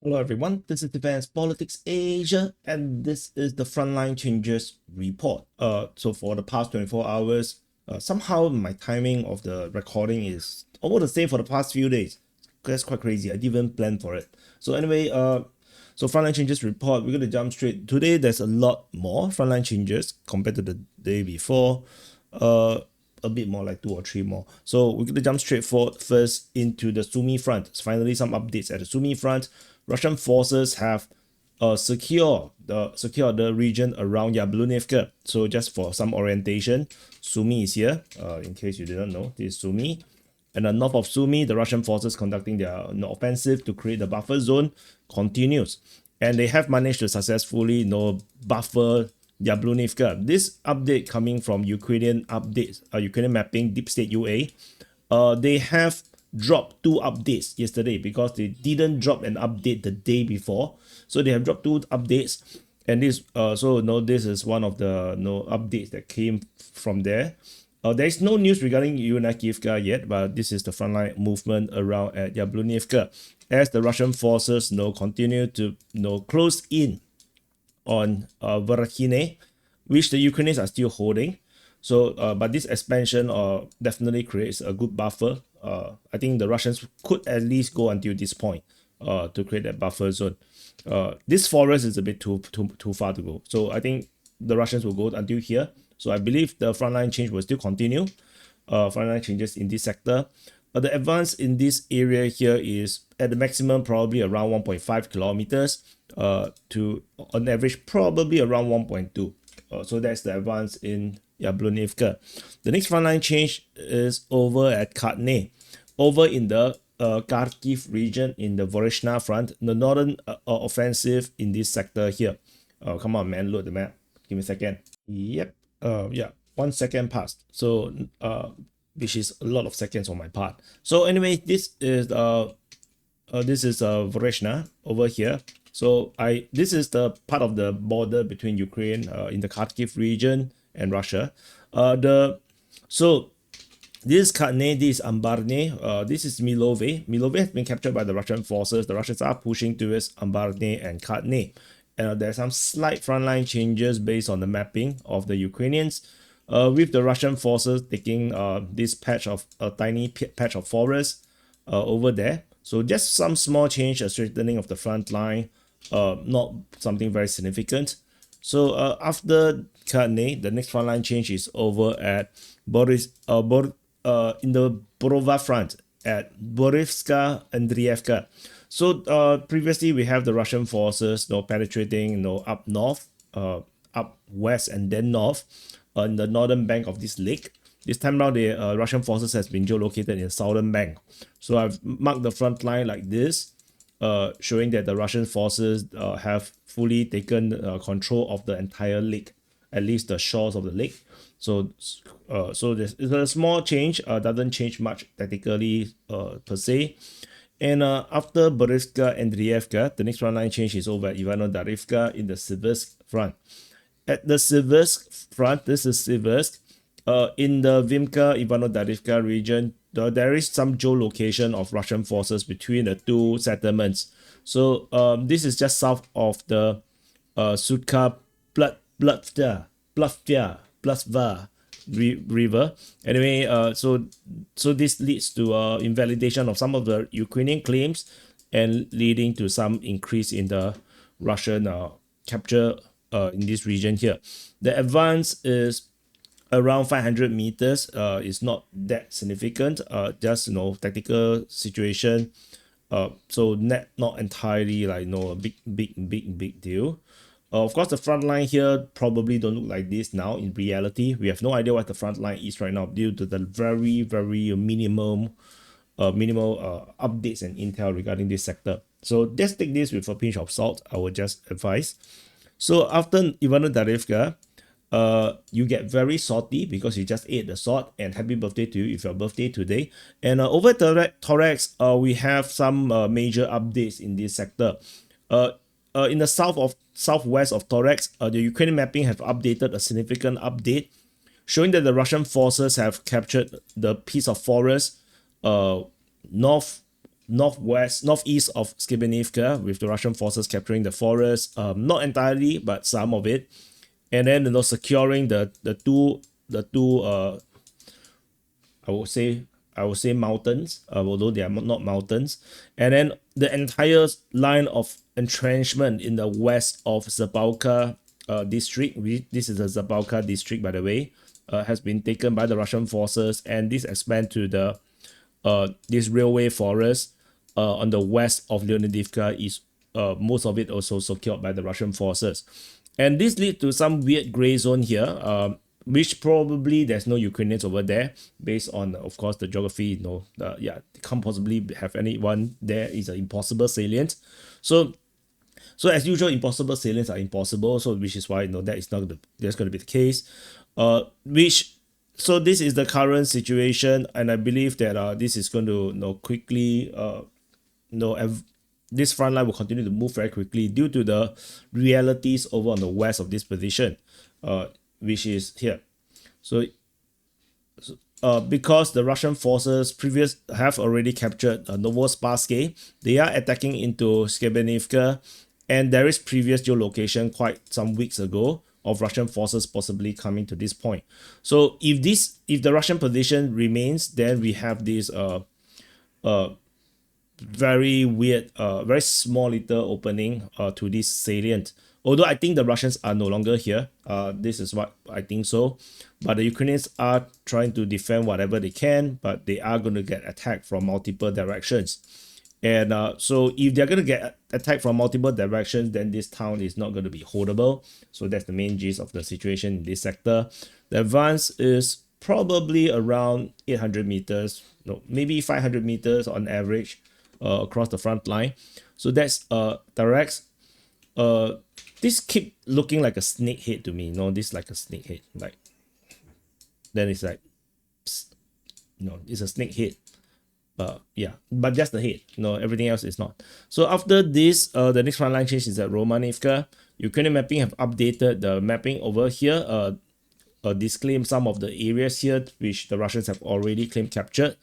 Hello everyone, this is Defense Politics Asia and this is the Frontline Changes report. So for the past 24 hours, somehow my timing of the recording is almost the same for the past few days. That's quite crazy. I didn't even plan for it. So anyway, so Frontline Changes report, we're going to jump straight. Today there's a lot more Frontline Changes compared to the day before. A bit more, like 2 or 3 more. So we're going to jump straight forward first into the Sumy front. Finally, some updates at the Sumy front. Russian forces have secured the region around Yablunivka. So just for some orientation, Sumy is here. In case you didn't know, this is Sumy. And the north of Sumy, the Russian forces conducting their offensive to create the buffer zone continues. And they have managed to successfully buffer Yablunivka. This update coming from Ukrainian updates, Ukrainian mapping, Deep State UA. They have dropped 2 updates yesterday because they didn't drop an update the day before. So they have dropped 2 updates, and this this is one of the updates that came from there. There is no news regarding Yunakivka yet, but this is the frontline movement around at Yablunivka as the Russian forces continue to close in on Dvorichna, which the Ukrainians are still holding. So, but this expansion definitely creates a good buffer. I think the Russians could at least go until this point to create that buffer zone. This forest is a bit too far to go. So I think the Russians will go until here. So I believe the frontline change will still continue. Frontline changes in this sector. The advance in this area here is at the maximum probably around 1.5 kilometers to on average probably around 1.2. So that's the advance in Yablunivka. The next frontline change is over at Khatne, over in the Kharkiv region in the Dvorichna front, the northern offensive in this sector here. Come on, man, load the map. Give me a second. Yep. Yeah, 1 second passed. So which is a lot of seconds on my part. So anyway, this is Dvorichna over here. So this is the part of the border between Ukraine in the Kharkiv region and Russia. This is Khatne, this is Ambarne, this is Milove. Milove has been captured by the Russian forces. The Russians are pushing towards Ambarne and Khatne. There's some slight frontline changes based on the mapping of the Ukrainians, with the Russian forces taking this tiny patch of forest over there. So just some small change, a straightening of the front line, not something very significant. So after Khatne, the next frontline change is over at in the Borova front at Borivska and Andrievka. So previously we have the Russian forces penetrating up north, up west and then north on the northern bank of this lake. This time around, the Russian forces has been geolocated in the southern bank. So I've marked the front line like this, showing that the Russian forces have fully taken control of the entire lake, at least the shores of the lake. So there's a small change, doesn't change much tactically per se. And after Borivska and Andrievka, the next frontline change is over at Ivano-Darivka in the Siversk front. At the Siversk front, this is Siversk. In the Vimka Ivano-Darivka region, there is some geolocation of Russian forces between the 2 settlements. So this is just south of the Sutka Plavka river. Anyway, so this leads to invalidation of some of the Ukrainian claims and leading to some increase in the Russian capture in this region here. The advance is around 500 meters. It's not that significant, just tactical situation. So not entirely like a big deal. Of course, the front line here probably don't look like this now. In reality, we have no idea what the front line is right now due to the very minimal updates and intel regarding this sector. So just take this with a pinch of salt, I would just advise. So after Ivano-Darivka, you get very salty because you just ate the salt, and happy birthday to you if your birthday today. And over at Toretsk, we have some major updates in this sector. In the southwest of Toretsk, the Ukrainian mapping have updated a significant update showing that the Russian forces have captured the piece of forest north northeast of Skibinivka, with the Russian forces capturing the forest, not entirely, but some of it, and then securing the two I would say mountains, although they are not mountains, and then the entire line of entrenchment in the west of Zabalka district. This is the Zabalka district, by the way, has been taken by the Russian forces, and this expand to the this railway forest on the west of Leonidivka is most of it also secured by the Russian forces, and this leads to some weird gray zone here, which probably there's no Ukrainians over there based on, of course, the geography. They can't possibly have anyone there. It's an impossible salient. So as usual, impossible salients are impossible. So which is why that's going to be the case. So this is the current situation, and I believe that this is going to quickly this front line will continue to move very quickly due to the realities over on the west of this position, which is here. So because the Russian forces have already captured Novospassky, they are attacking into Skibinivka, and there is previous geolocation quite some weeks ago of Russian forces possibly coming to this point. So if the Russian position remains, then we have this very weird, very small little opening to this salient. Although I think the Russians are no longer here, this is what I think so. But the Ukrainians are trying to defend whatever they can, but they are going to get attacked from multiple directions. And so if they're going to get attacked from multiple directions, then this town is not going to be holdable. So that's the main gist of the situation in this sector. The advance is probably around 800 meters, maybe 500 meters on average across the front line. So that's Toretsk. This keep looking like a snake head to me. This like a snake head. Like, then it's like, it's a snake head. Yeah, but just the head. Everything else is not. So after this, the next front line change is at Romanivka. Ukrainian mapping have updated the mapping over here. Disclaim some of the areas here which the Russians have already claimed captured.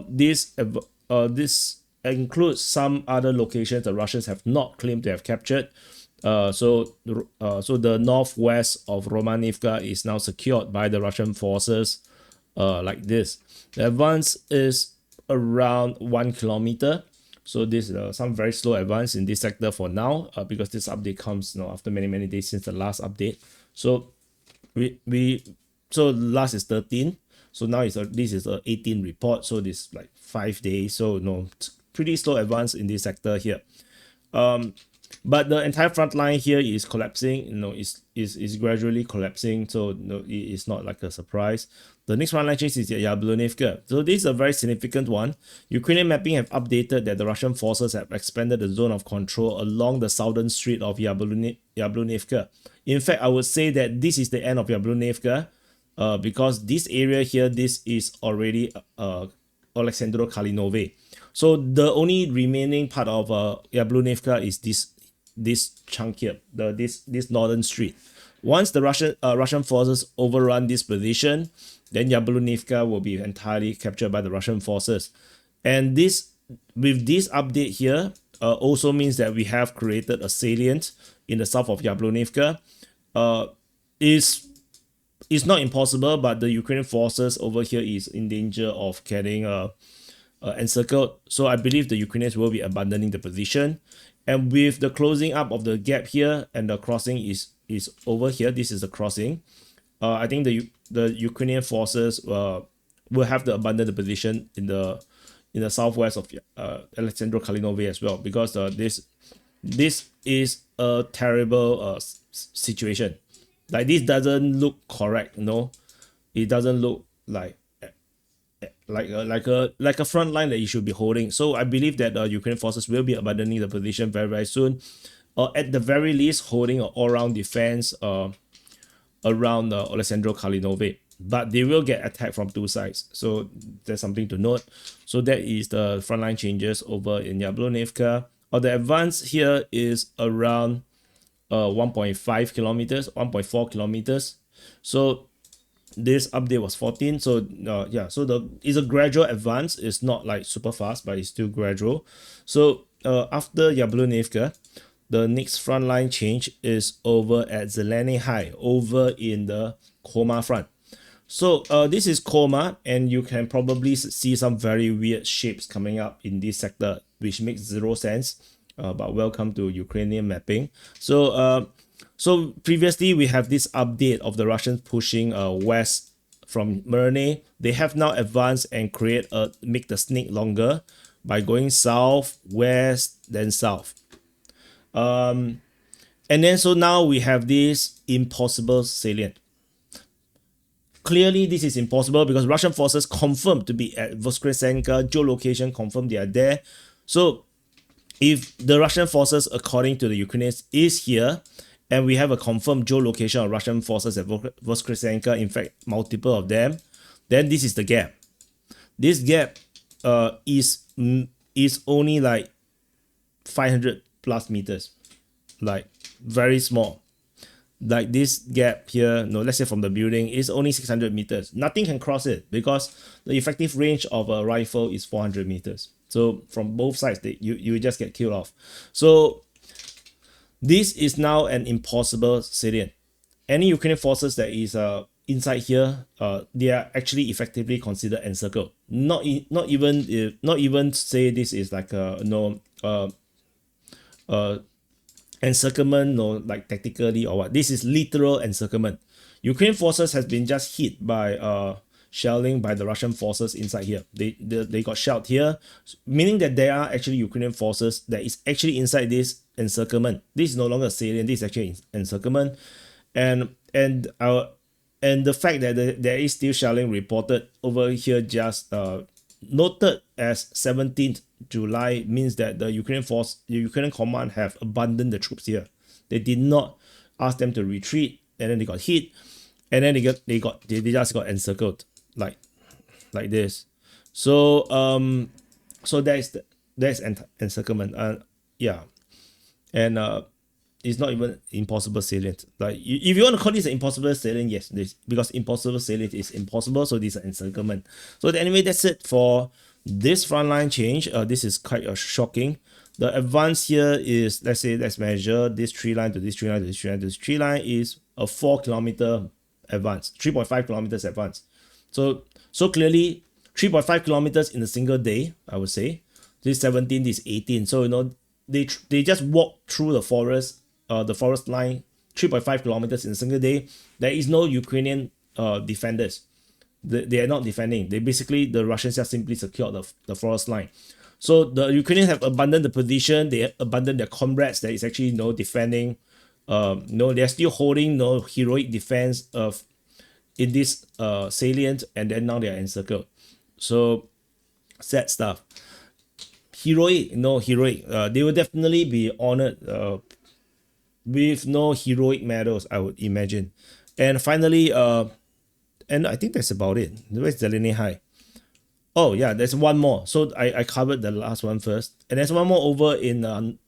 This includes some other locations the Russians have not claimed to have captured. So the northwest of Romanivka is now secured by the Russian forces, like this. The advance is around 1 kilometer. So this is some very slow advance in this sector for now, because this update comes after many days since the last update. So so last is 13. So now this is a 18 report. So this is like 5 days. So pretty slow advance in this sector here. But the entire front line here is collapsing. Is gradually collapsing. So it is not like a surprise. The next front line change is Yablonivka. So this is a very significant one. Ukrainian mapping have updated that the Russian forces have expanded the zone of control along the southern street of Yablonivka. In fact, I would say that this is the end of Yablonivka, because this area here, this is already Alexandro Kalinove. So the only remaining part of Yablonivka is this chunk here, this northern street. Once the Russian forces overrun this position, then Yablonivka will be entirely captured by the Russian forces. And with this update here, also means that we have created a salient in the south of Yablonivka. It's not impossible, but the Ukrainian forces over here is in danger of getting encircled. So I believe the Ukrainians will be abandoning the position. And with the closing up of the gap here, and the crossing is over here, this is the crossing. I think the Ukrainian forces will have to abandon the position in the southwest of Alexandro Kalinove as well, because this is a terrible situation. Like, this doesn't look correct. It doesn't look like a front line that you should be holding. So I believe that Ukrainian forces will be abandoning the position very, very soon, or at the very least holding an all-round defense around Alexandro Kalinove. But they will get attacked from two sides. So there's something to note. So that is the frontline changes over in Yablonivka. The advance here is around 1.5 kilometers, 1.4 kilometers. So this update was 14. So yeah, so it's a gradual advance. It's not like super fast, but it's still gradual. So after Yablonivka, the next front line change is over at Zeleny High, over in the Komar front. So this is Komar, and you can probably see some very weird shapes coming up in this sector, which makes zero sense. But welcome to Ukrainian mapping. So so previously we have this update of the Russians pushing west from Merne. They have now advanced and make the snake longer by going south, west, then south. And then so now we have this impossible salient. Clearly, this is impossible because Russian forces confirmed to be at Voskresenka, geolocation confirmed they are there. So if the Russian forces, according to the Ukrainians, is here, and we have a confirmed geolocation of Russian forces at Voskresenka, in fact, multiple of them, then this is the gap. This gap is only like 500 plus meters, like very small. Like this gap here, no, let's say from the building, is only 600 meters. Nothing can cross it because the effective range of a rifle is 400 meters. So from both sides, you just get killed off. So this is now an impossible salient. Any Ukrainian forces that is inside here, they are actually effectively considered encircled. Not even say this is like a encirclement, no, like tactically or what. This is literal encirclement. Ukrainian forces has been just hit by shelling by the Russian forces inside here. They got shelled here, meaning that there are actually Ukrainian forces that is actually inside this encirclement. This is no longer a salient. This is actually encirclement, and the fact that there is still shelling reported over here, just noted as 17th July, means that the Ukrainian command have abandoned the troops here. They did not ask them to retreat, and then they got hit, and then they just got encircled like this. So so there's encirclement, yeah, and it's not even impossible salient. Like if you want to call this an impossible salient, yes, because impossible salient is impossible, so this is encirclement. So anyway, that's it for this frontline change. This is quite shocking. The advance here is, let's measure this tree line to this tree line to this tree line to this tree line is a 4 kilometer advance, 3.5 kilometers advance. So clearly 3.5 kilometers in a single day, I would say. This 17, this 18. So they just walk through the forest line 3.5 kilometers in a single day. There is no Ukrainian defenders. They are not defending. The Russians just simply secured the forest line. So the Ukrainians have abandoned the position. They abandoned their comrades that is actually defending. They're still holding heroic defense of in this salient, and then now they are encircled. So sad stuff. Heroic. They will definitely be honored with no heroic medals, I would imagine. And finally, and I think that's about it. Where's Zeleny High? Oh yeah, there's one more. So I covered the last one first, and there's one more over in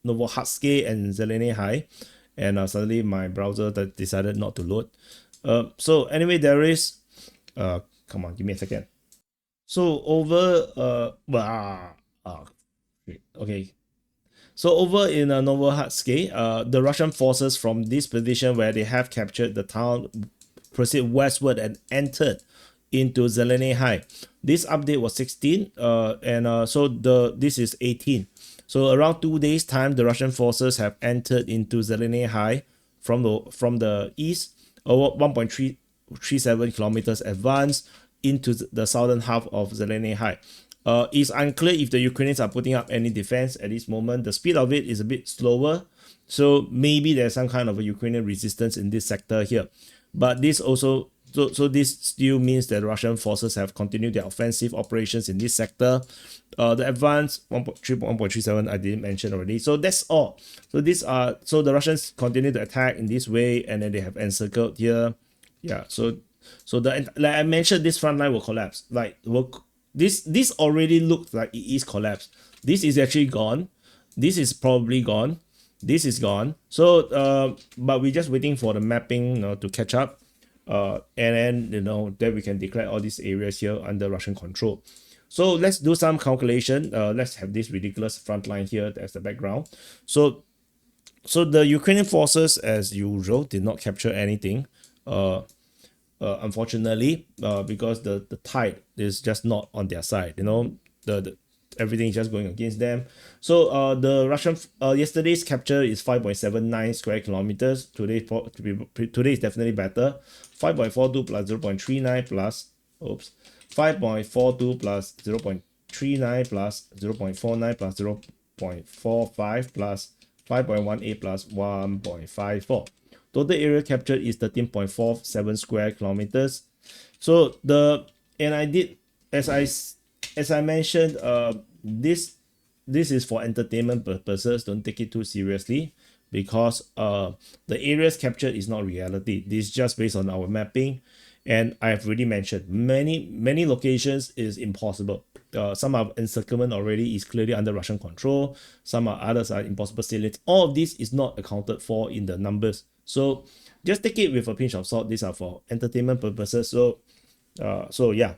Novohatske and Zeleny High, and suddenly my browser decided not to load. So anyway, there is come on, give me a second. So over okay. So over in Novohatske, the Russian forces from this position where they have captured the town proceed westward and entered into Zeleny High. This update was 16, and so this is 18. So around 2 days time, the Russian forces have entered into Zeleny High from the east, over 1.37 kilometers advance into the southern half of Zeleny High. It's unclear if the Ukrainians are putting up any defense at this moment. The speed of it is a bit slower, so maybe there's some kind of a Ukrainian resistance in this sector here. But this also, so this still means that Russian forces have continued their offensive operations in this sector. The advance 1.37 I didn't mention already. So that's all. So the Russians continue to attack in this way, and then they have encircled here. Yeah. So like I mentioned, this front line will collapse. This already looks like it is collapsed. This is actually gone. This is probably gone. This is gone. So but we're just waiting for the mapping to catch up. and then then we can declare all these areas here under Russian control. So let's do some calculation. Let's have this ridiculous front line here as the background. So the Ukrainian forces, as usual, did not capture anything, unfortunately, because the tide is just not on their side. The everything is just going against them. So the Russian yesterday's capture is 5.79 square kilometers. Today is definitely better. 5.42 plus 0.39 plus 5.42 plus 0.39 plus 0.49 plus 0.45 plus 5.18 plus 1.54. Total area captured is 13.47 square kilometers. So as I mentioned, this is for entertainment purposes. Don't take it too seriously, because the areas captured is not reality. This is just based on our mapping, and I have already mentioned many locations is impossible. Some are encirclement already, is clearly under Russian control. Some others are impossible salients. All of this is not accounted for in the numbers. So just take it with a pinch of salt. These are for entertainment purposes. So yeah,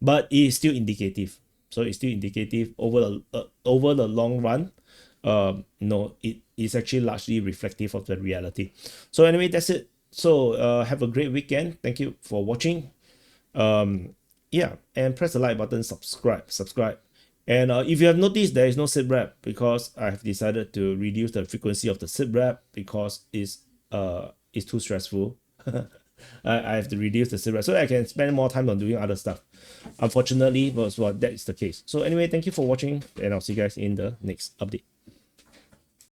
but it is still indicative. So it's still indicative over the long run. It is actually largely reflective of the reality. So anyway, that's it. So have a great weekend. Thank you for watching. Yeah, and press the like button, subscribe. And if you have noticed, there is no sit rep, because I have decided to reduce the frequency of the sit rep because it's too stressful. I have to reduce the sit rep so I can spend more time on doing other stuff. Unfortunately, that is the case. So anyway, thank you for watching, and I'll see you guys in the next update.